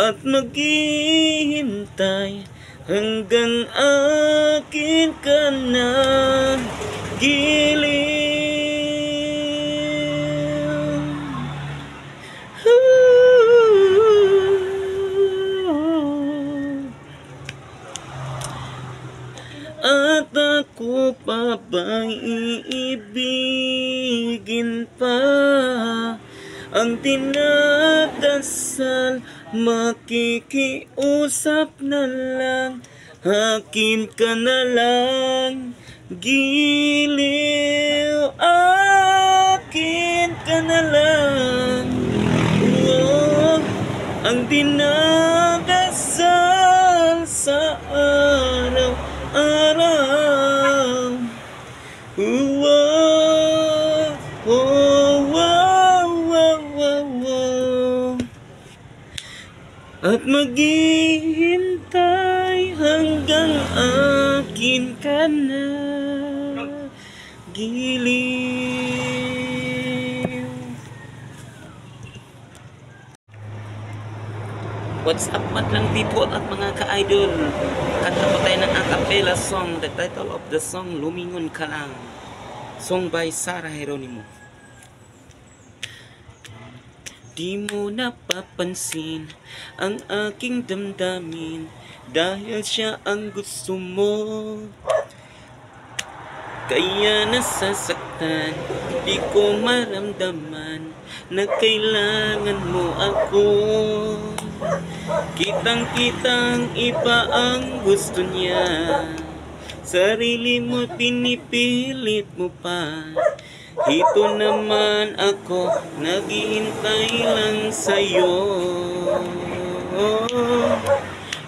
at maghihintay hanggang akin ka na giliw. At ako pa ba'y iibigin pa? Ang dinadasal, makikiusap na lang, akin ka na lang giliw, akin ka na lang. Oh, ang dinadasal sa araw-araw. Oh, oh, oh. At maghihintay hanggang akin ka na giliw. What's up madlang people at mga ka-idol? Kanta po tayo ng acapella song. The title of the song, Lumingon Ka Lang. Song by Sarah Geronimo. Di mo napapansin ang aking damdamin dahil siya ang gusto mo. Kaya nasasaktan, di ko maramdaman na kailangan mo ako. Kitang-kitang iba ang gusto niya, sarili mo pinipilit mo pa. Ito naman ako, naghihintay lang sa'yo.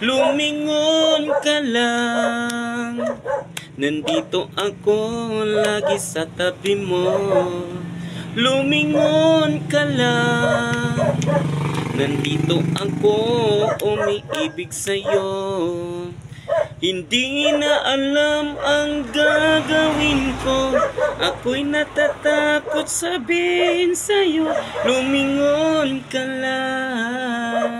Lumingon ka lang, nandito ako lagi sa tabi mo. Lumingon ka lang, nandito ako umiibig sa'yo. Hindi na alam ang gagawin ko, ako'y natatakot sabihin sa'yo, lumingon ka lang.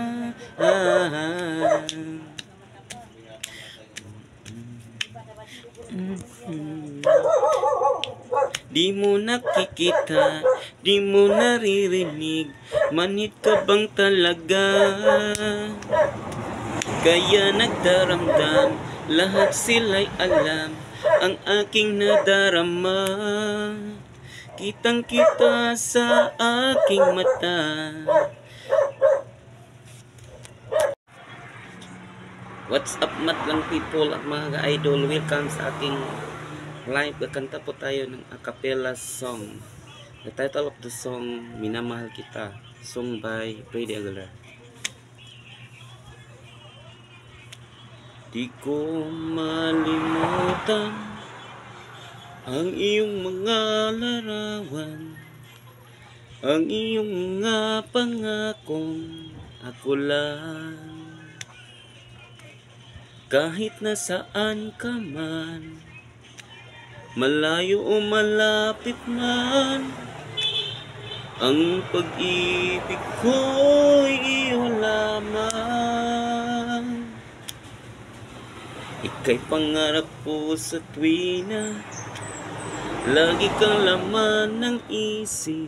Di mo nakikita, di mo naririnig, manhid ka bang talaga? Kaya nagdaramdam, lahat sila'y alam ang aking nadarama. Kitang-kita sa aking mata. What's up madlang people at mga idol? Welcome sa aking live. Kakanta po tayo ng acapella song. The title of the song, Minamahal Kita. Song by Freddy Aguilar. Di ko malimutan ang iyong mga larawan, ang iyong mga pangakong ako lang. Kahit nasaan ka man, malayo o malapit man, ang pag-ibig ko'y iyo lamang. Ika'y pangarap ko sa tuwina, lagi kang laman ng isip.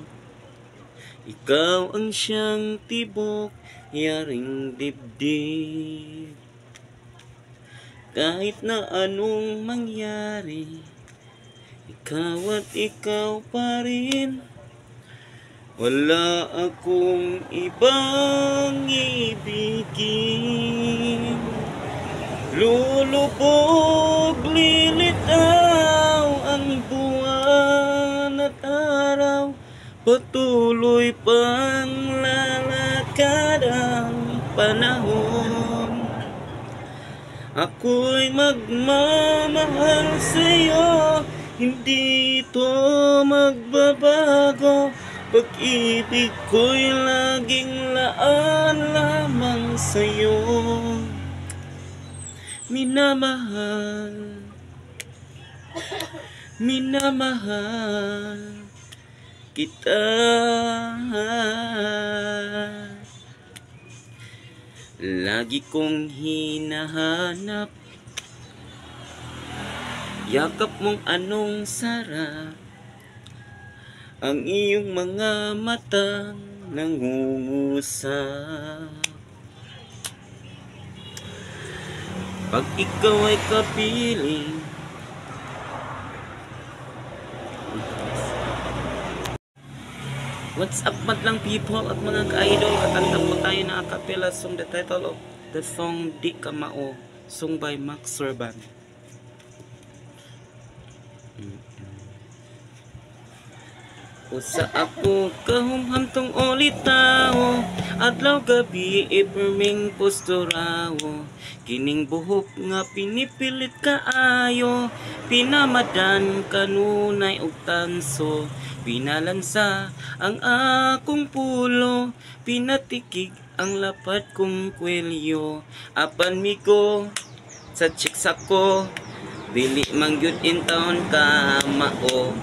Ikaw ang siyang tibok, yaring dibdib. Kahit na anong mangyari, ikaw at ikaw pa rin. Wala akong ibang ibigin. Lulubog, lilitaw ang buwan at araw, patuloy pang lalakad ang panahon. Ako'y magmamahal sa'yo, hindi ito magbabago. Pag-ibig ko'y laging laan lamang sa'yo. Minamahal, minamahal kita. Lagi kong hinahanap, yakap mong anong sarap, ang iyong mga matang nangungusap. Pag ikaw ay kapiling, what's up madlang people at mga ka-idol, kakanta po tayo ng a cappella song. The title of the song, Di Ka Mao, sung by Max Serban. Usa ako kahumhantong ulit tao, adlaw gabi iperming posturawo. Kining buhok nga pinipilit kaayo, pinamadan kanunay og tanso. Pinalansa ang akong pulo, pinatikig ang lapad kong kwelyo. Apan migo sa chicks ako, dili mangyud in town ka mao.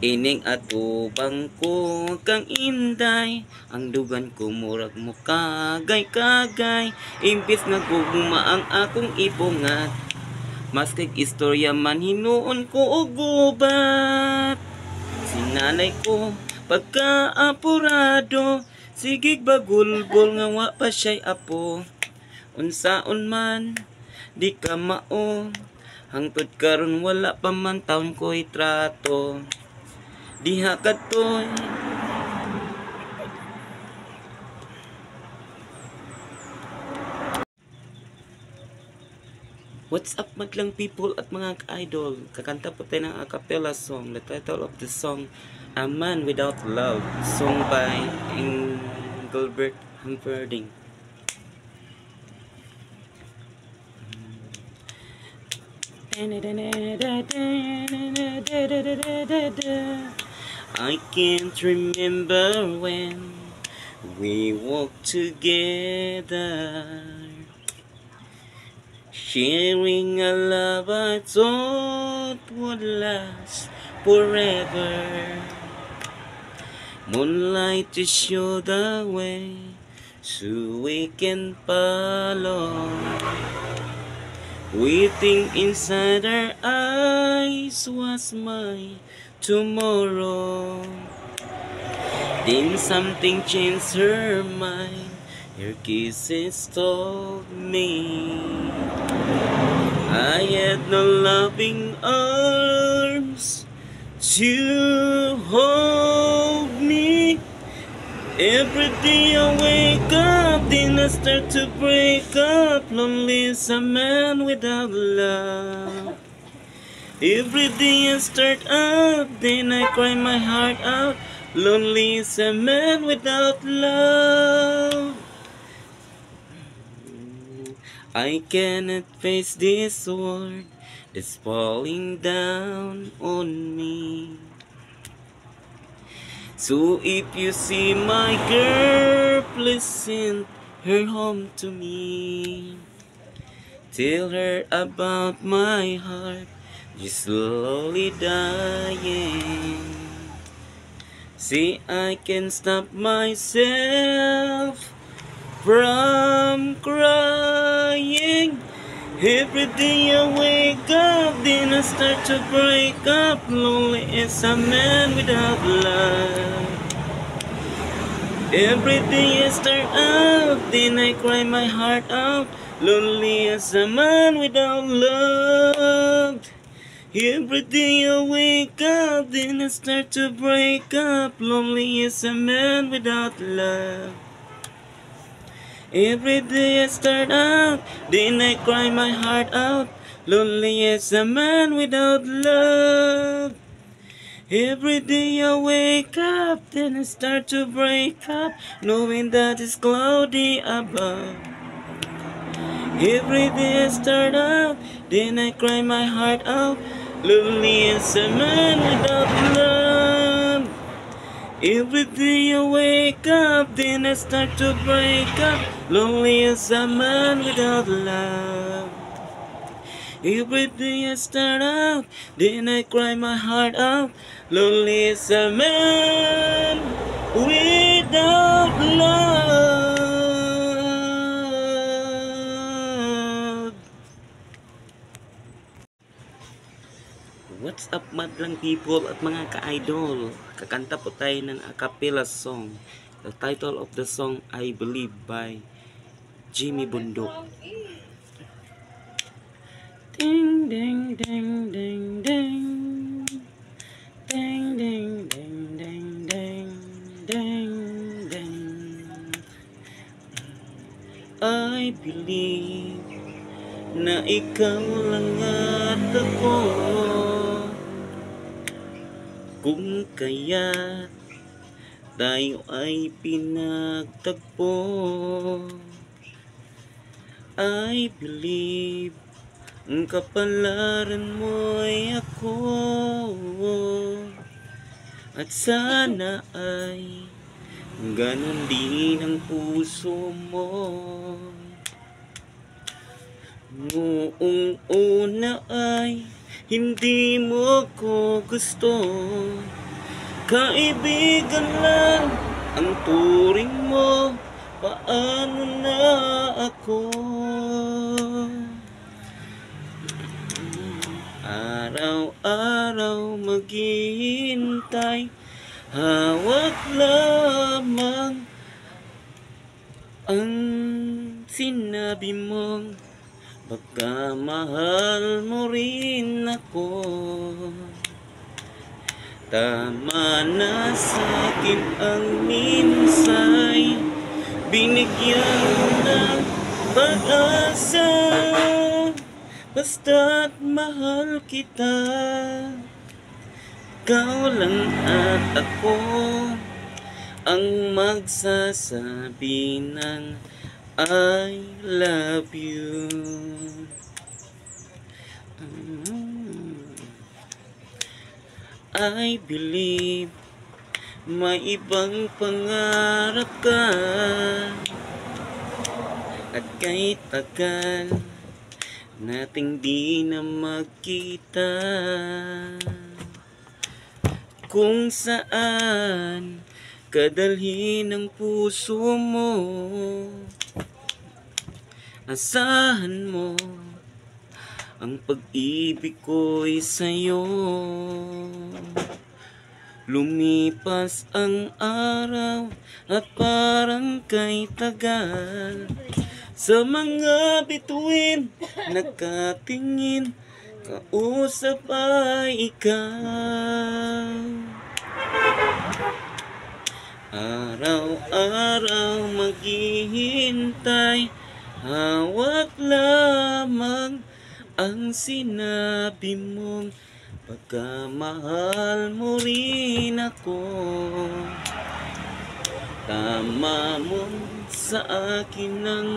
Ining atubang ko kang inday, ang dugan ko murag mo kagay-kagay. Imbis nga gugma ang akong ibungat, mas kay istorya man hinuon ko og gubat. Sinanay ko pagka-apurado, sigig bagulbol nga wa pa siya'y apo. Unsaon man di ka mao, hangtod karon wala pa man taon ko'y trato. Diha katoy what's up madlang people at mga ka-idol, kakanta po tayo ng a cappella song. The title of the song, A Man Without Love, sung by Engelbert Humperdinck. I can't remember when we walked together, sharing a love I thought would last forever. Moonlight to show the way so we can follow. Waiting inside her eyes was my tomorrow. Then something changed her mind, her kisses told me I had no loving arms to hold me. Every day I wake up, then I start to break up. Lonely as a man without love. Every day I start up, then I cry my heart out. Lonely as a man without love. I cannot face this world that's falling down on me. So if you see my girl, please send her home to me. Tell her about my heart just slowly dying. See, I can stop myself from crying. Every day I wake up, then I start to break up. Lonely as a man without love. Every day I start up, then I cry my heart out. Lonely as a man without love. Every day I wake up, then I start to break up. Lonely as a man without love. Every day I start out, then I cry my heart out. Lonely as a man without love. Every day I wake up, then I start to break up, knowing that it's cloudy above. Every day I start out, then I cry my heart out. Lonely as a man without love. Every day I wake up, then I start to break up. Lonely as a man without love. Every day I start out, then I cry my heart out. Lonely as a man without love. What's up madlang people at mga ka-idol? Kakanta po tayo ng a cappella song. The title of the song, I Believe by Jimmy Bundok. Ding ding ding ding ding. Ding ding ding ding ding ding ding. I believe na ikaw lang at ako, kung kaya tayo ay pinagtagpo. I believe ang kapalaran mo'y ako, at sana ay ganon din ang puso mo. Noong una ay hindi mo ko gusto, kaibigan lang ang turing mo, paano na ako? Araw-araw maghihintay, hawak lamang ang sinabi mong baka mahal mo rin ako. Tama na sa'kin ang minsay, binigyan mo ng pag-asa, basta't mahal kita. Ikaw lang at ako ang magsasabi ng I love you. I believe may ibang pangarap ka, at kahit tagal nating di na magkita, kung saan kadalhin ng puso mo, asahan mo ang pag-ibig ko'y sa'yo. Lumipas ang araw at parang kay tagal, sa mga bituin nakatingin, kausap ay ikaw. Araw-araw maghihintay, hawak lamang ang sinabi mong baka mahal mo rin ako. Tama mo sa akin ang